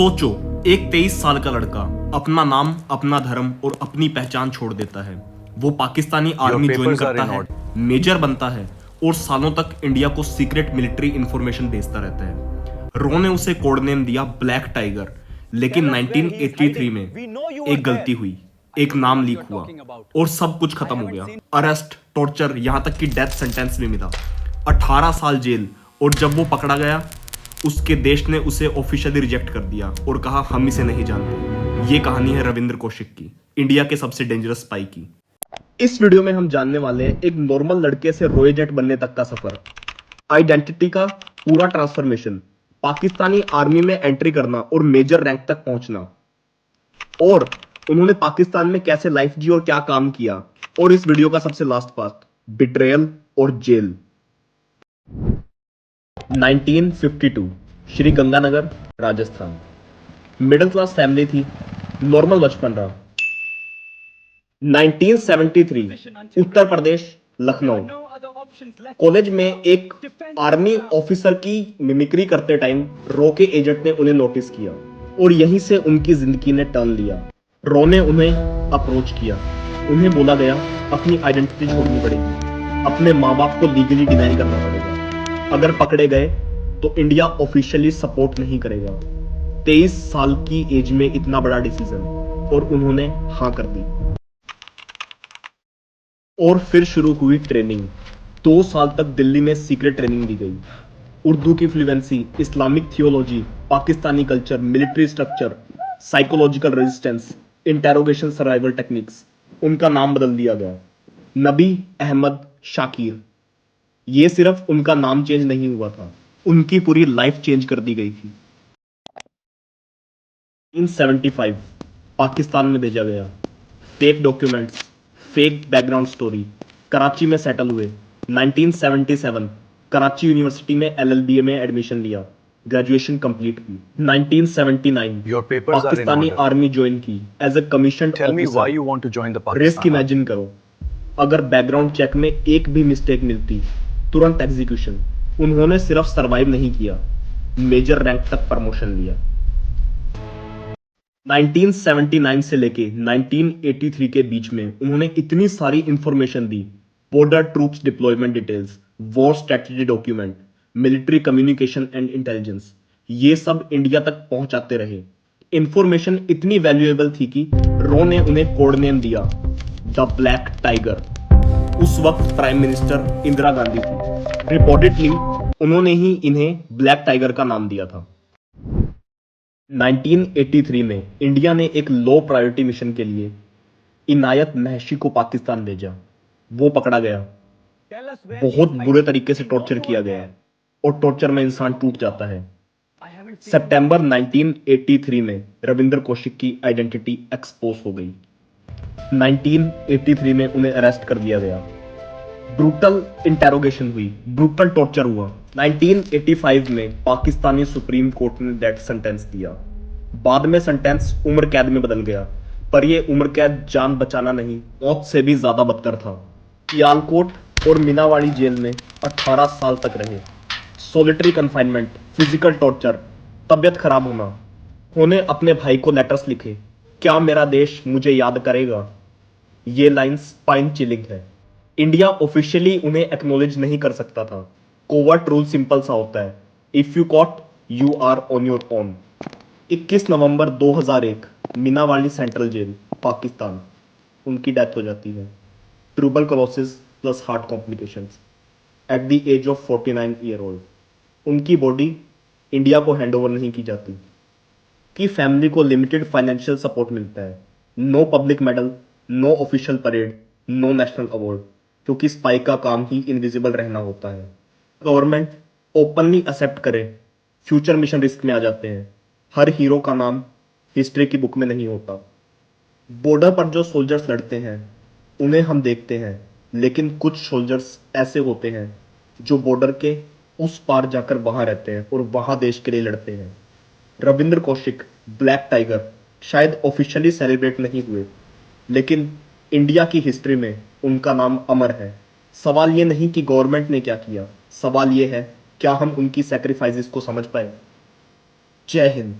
सोचो, एक 23 साल का लड़का अपना नाम, अपना धर्म और अपनी पहचान छोड़ देता है। वो पाकिस्तानी आर्मी ज्वाइन करता है, मेजर बनता है और सालों तक इंडिया को सीक्रेट मिलिट्री इंफॉर्मेशन भेजता रहता है। रो ने उसे कोड नेम दिया ब्लैक टाइगर, लेकिन 1983 में एक गलती हुई, एक नाम लीक हुआ और सब कुछ खत्म हो गया। अरेस्ट, टॉर्चर, यहां तक कि डेथ सेंटेंस भी मिला। 18 साल जेल, और जब वो पकड़ा गया उसके देश ने उसे ऑफिशियली रिजेक्ट कर दिया और कहा हम इसे नहीं जानते। ये कहानी है रविंद्र कौशिक की, इंडिया के सबसे डेंजरस स्पाई की। इस वीडियो में हम जानने वाले हैं एक नॉर्मल लड़के से रॉय जेट बनने तक का सफर, आइडेंटिटी का पूरा ट्रांसफॉर्मेशन, पाकिस्तानी आर्मी में एंट्री करना और मेजर रैंक तक पहुंचना, और उन्होंने पाकिस्तान में कैसे लाइफ जी और क्या काम किया, और इस वीडियो का सबसे लास्ट पार्ट, बिट्रेयल और jail. 1952 Shri Ganganagar, Rajasthan. Middle class family थी, नॉर्मल बचपन रहा। 1973 उत्तर प्रदेश, लखनऊ। कॉलेज में एक आर्मी ऑफिसर की मिमिक्री करते टाइम रो के एजेंट ने उन्हें नोटिस किया और यहीं से उनकी जिंदगी ने टर्न लिया। रो ने उन्हें अप्रोच किया, उन्हें बोला गया अपनी आइडेंटिटी छोड़नी पड़ेगी, अपने माँ बाप को लीगली डिनाई करना पड़ेगा, अगर पकड़े गए तो इंडिया ऑफिशियली सपोर्ट नहीं करेगा। 23 साल की एज में इतना बड़ा डिसीजन, और उन्होंने हां कर दी। और फिर शुरू हुई ट्रेनिंग। 2 साल तक दिल्ली में सीक्रेट ट्रेनिंग दी गई। उर्दू की fluency, Islamic theology, Pakistani culture, military structure, psychological resistance, interrogation survival techniques. उनका नाम बदल दिया गया, नबी अहमद शाकिर। ये सिर्फ उनका नाम चेंज नहीं हुआ था, उनकी पूरी लाइफ चेंज कर दी गई थी। 1975 पाकिस्तान में भेजा गया, fake documents, fake background story, Karachi में सेटल हुए। 1977 कराची यूनिवर्सिटी में एलएलबी में एडमिशन लिया, ग्रेजुएशन कंप्लीट की। 1979 पाकिस्तानी आर्मी ज्वाइन की as a commissioned officer. Risk imagine करो, अगर बैकग्राउंड चेक में एक भी मिस्टेक मिलती, तुरंत एग्जीक्यूशन। उन्होंने सिर्फ सरवाइव नहीं किया, मेजर रैंक तक प्रमोशन लिया। 1979 से लेके 1983 के बीच में उन्होंने इतनी सारी information the, border troops deployment details, war strategy document, military communication and intelligence, ये सब इंडिया तक पहुंचाते रहे। इंफॉर्मेशन इतनी वैल्यूएबल थी कि रो ने उन्हें कोड नेम दिया द ब्लैक टाइगर। उस वक्त प्राइम मिनिस्टर इंदिरा गांधी थी। रिपोर्टेडली उन्होंने ही इन्हें ब्लैक टाइगर का नाम दिया था। 1983 में इंडिया ने एक लो प्रायोरिटी मिशन के लिए इनायत महशी को पाकिस्तान भेजा। वो पकड़ा गया, बहुत बुरे तरीके से टॉर्चर किया गया, और टॉर्चर में इंसान टूट जाता है। सितंबर 1983 में रविंद्र कौशिक की आइडेंटिटी एक्सपोज हो गई। 1983 में उन्हें अरेस्ट कर दिया गया, ब्रूटल इंटेरोगेशन हुई, ब्रूटल टॉर्चर हुआ। 1985 में पाकिस्तानी सुप्रीम कोर्ट ने डेथ सेंटेंस दिया। बाद में सेंटेंस उम्र कैद में बदल गया, पर यह उम्र कैद जान बचाना नहीं, मौत से भी ज्यादा बदतर था। सियालकोट और मीनावाड़ी जेल में 18 साल तक रहे। सॉलिटरी कन्फाइनमेंट, फिजिकल टॉर्चर, तबियत खराब होना। उन्होंने अपने भाई को लेटर्स लिखे, क्या मेरा देश मुझे याद करेगा। ये लाइन स्पाइन चिलिंग है। इंडिया ऑफिशियली उन्हें एक्नॉलेज नहीं कर सकता था। कोवर्ट रूल सिंपल सा होता है, if you caught you are on your own. 21 नवंबर 2001 मीनावाली सेंट्रल जेल, पाकिस्तान, उनकी डेथ हो जाती है। Tuberculosis plus heart complications at the age of 49 year old. उनकी बॉडी इंडिया को हैंडओवर नहीं की जाती। की फैमिली को लिमिटेड फाइनेंशियल सपोर्ट मिलता है। No public medal, no official parade, no national award, क्योंकि स्पाई का काम ही इनविजिबल रहना होता है। गवर्नमेंट ओपनली एक्सेप्ट करे, फ्यूचर मिशन रिस्क में आ जाते हैं। हर हीरो का नाम हिस्ट्री की बुक में नहीं होता। बॉर्डर पर जो सोल्जर्स लड़ते हैं उन्हें हम देखते हैं, लेकिन कुछ सोल्जर्स ऐसे होते हैं जो बॉर्डर के उस पार जाकर वहां रहते हैं और वहां देश के लिए लड़ते हैं। रविंद्र कौशिक, ब्लैक टाइगर, शायद ऑफिशियली सेलिब्रेट नहीं हुए, लेकिन इंडिया की हिस्ट्री में उनका नाम अमर है। सवाल ये नहीं कि गवर्नमेंट ने क्या किया, सवाल ये है क्या हम उनकी सैक्रिफाइसेस को समझ पाए। जय हिंद।